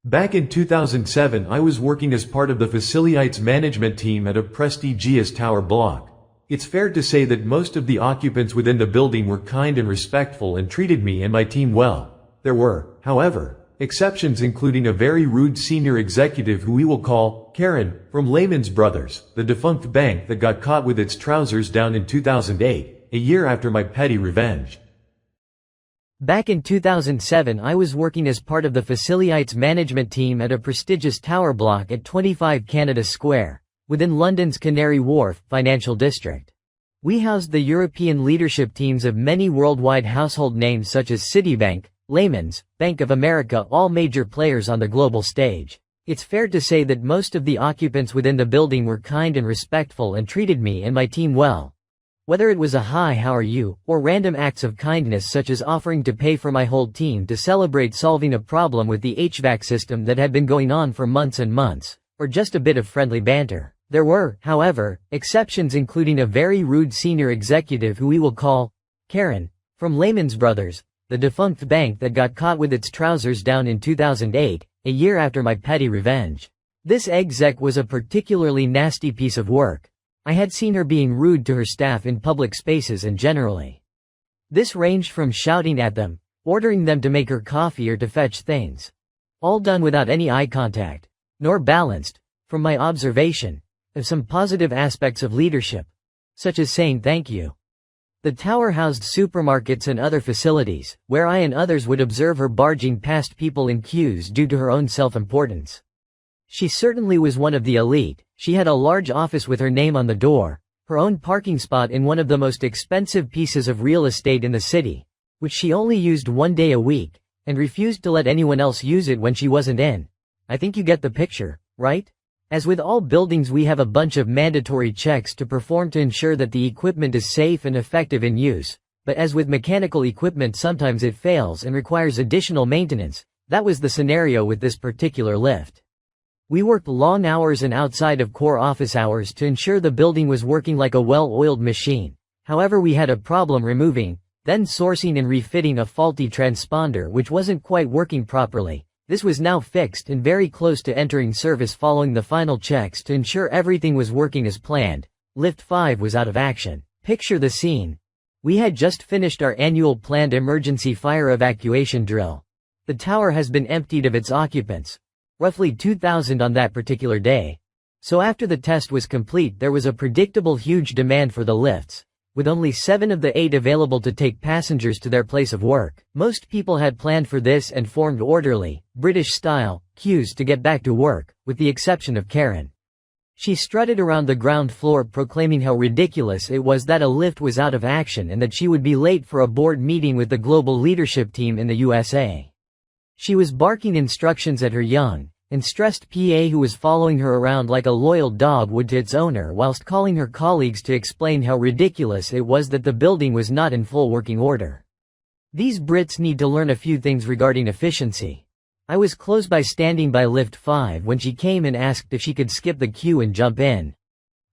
Back in 2007 I was working as part of the Faciliites Management Team at a prestigious tower block. It's fair to say that most of the occupants within the building were kind and respectful and treated me and my team well. There were, however, exceptions, including a very rude senior executive who we will call Karen, from Lehmans Brothers, the defunct bank that got caught with its trousers down in 2008, a year after my petty revenge. Back in 2007 I was working as part of the Faciliites Management Team at a prestigious tower block at 25 Canada Square, within London's Canary Wharf financial district. We housed the European leadership teams of many worldwide household names such as CitiBank, Lehmans, Bank of America, all major players on the global stage. It's fair to say that most of the occupants within the building were kind and respectful and treated me and my team well. Whether it was a "hi, how are you," or random acts of kindness such as offering to pay for my whole team to celebrate solving a problem with the HVAC system that had been going on for months and months, or just a bit of friendly banter. There were, however, exceptions, including a very rude senior executive who we will call Karen, from Lehmans Brothers, the defunct bank that got caught with its trousers down in 2008, a year after my petty revenge. This exec was a particularly nasty piece of work. I had seen her being rude to her staff in public spaces and generally. This ranged from shouting at them, ordering them to make her coffee or to fetch things. All done without any eye contact, nor balanced, from my observation, of some positive aspects of leadership, such as saying thank you. The tower housed supermarkets and other facilities, where I and others would observe her barging past people in queues due to her own self-importance. She certainly was one of the elite. She had a large office with her name on the door, her own parking spot in one of the most expensive pieces of real estate in the city, which she only used one day a week, and refused to let anyone else use it when she wasn't in. I think you get the picture, right? As with all buildings, we have a bunch of mandatory checks to perform to ensure that the equipment is safe and effective in use, but as with mechanical equipment, sometimes it fails and requires additional maintenance. That was the scenario with this particular lift. We worked long hours and outside of core office hours to ensure the building was working like a well-oiled machine. However, we had a problem removing, then sourcing and refitting a faulty transponder which wasn't quite working properly. This was now fixed and very close to entering service following the final checks to ensure everything was working as planned. Lift 5 was out of action. Picture the scene. We had just finished our annual planned emergency fire evacuation drill. The tower has been emptied of its occupants, roughly 2,000 on that particular day. So after the test was complete, there was a predictable huge demand for the lifts, with only 7 of the 8 available to take passengers to their place of work. Most people had planned for this and formed orderly, British-style, queues to get back to work, with the exception of Karen. She strutted around the ground floor proclaiming how ridiculous it was that a lift was out of action and that she would be late for a board meeting with the global leadership team in the USA. She was barking instructions at her young and stressed PA who was following her around like a loyal dog would to its owner, whilst calling her colleagues to explain how ridiculous it was that the building was not in full working order. These Brits need to learn a few things regarding efficiency. I was close by standing by lift 5 when she came and asked if she could skip the queue and jump in.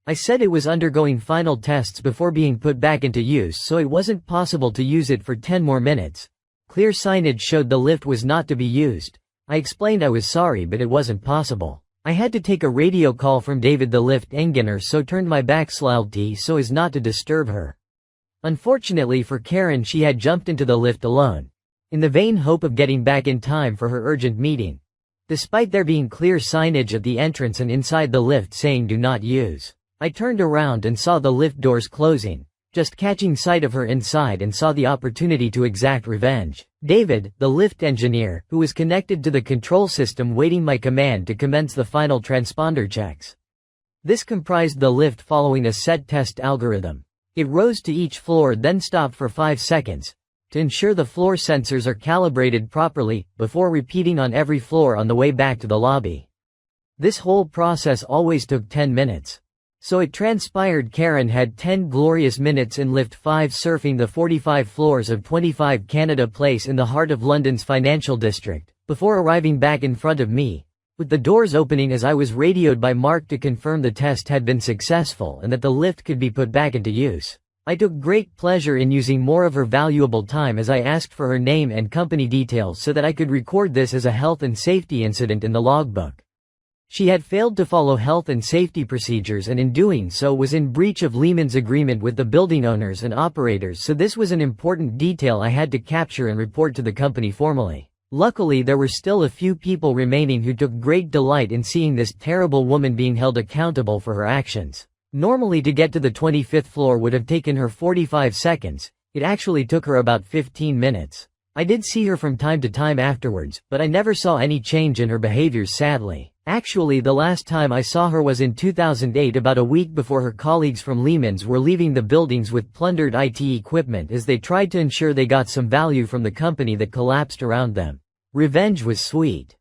I said it was undergoing final tests before being put back into use, so it wasn't possible to use it for 10 more minutes. Clear signage showed the lift was not to be used. I explained I was sorry, but it wasn't possible. I had to take a radio call from David the lift engineer, so turned my back slightly so as not to disturb her. Unfortunately for Karen, she had jumped into the lift alone, in the vain hope of getting back in time for her urgent meeting, despite there being clear signage at the entrance and inside the lift saying do not use. I turned around and saw the lift doors closing, just catching sight of her inside, and saw the opportunity to exact revenge. David, the lift engineer, who was connected to the control system waiting my command to commence the final transponder checks. This comprised the lift following a set test algorithm. It rose to each floor, then stopped for 5 seconds, to ensure the floor sensors are calibrated properly, before repeating on every floor on the way back to the lobby. This whole process always took 10 minutes. So it transpired Karen had 10 glorious minutes in lift 5 surfing the 45 floors of 25 Canada Place in the heart of London's financial district, before arriving back in front of me, with the doors opening as I was radioed by Mark to confirm the test had been successful and that the lift could be put back into use. I took great pleasure in using more of her valuable time as I asked for her name and company details so that I could record this as a health and safety incident in the logbook. She had failed to follow health and safety procedures and in doing so was in breach of Lehmans' agreement with the building owners and operators, so this was an important detail I had to capture and report to the company formally. Luckily there were still a few people remaining who took great delight in seeing this terrible woman being held accountable for her actions. Normally to get to the 25th floor would have taken her 45 seconds, it actually took her about 15 minutes. I did see her from time to time afterwards, but I never saw any change in her behaviors sadly. Actually the last time I saw her was in 2008, about a week before her colleagues from Lehmans were leaving the buildings with plundered IT equipment as they tried to ensure they got some value from the company that collapsed around them. Revenge was sweet.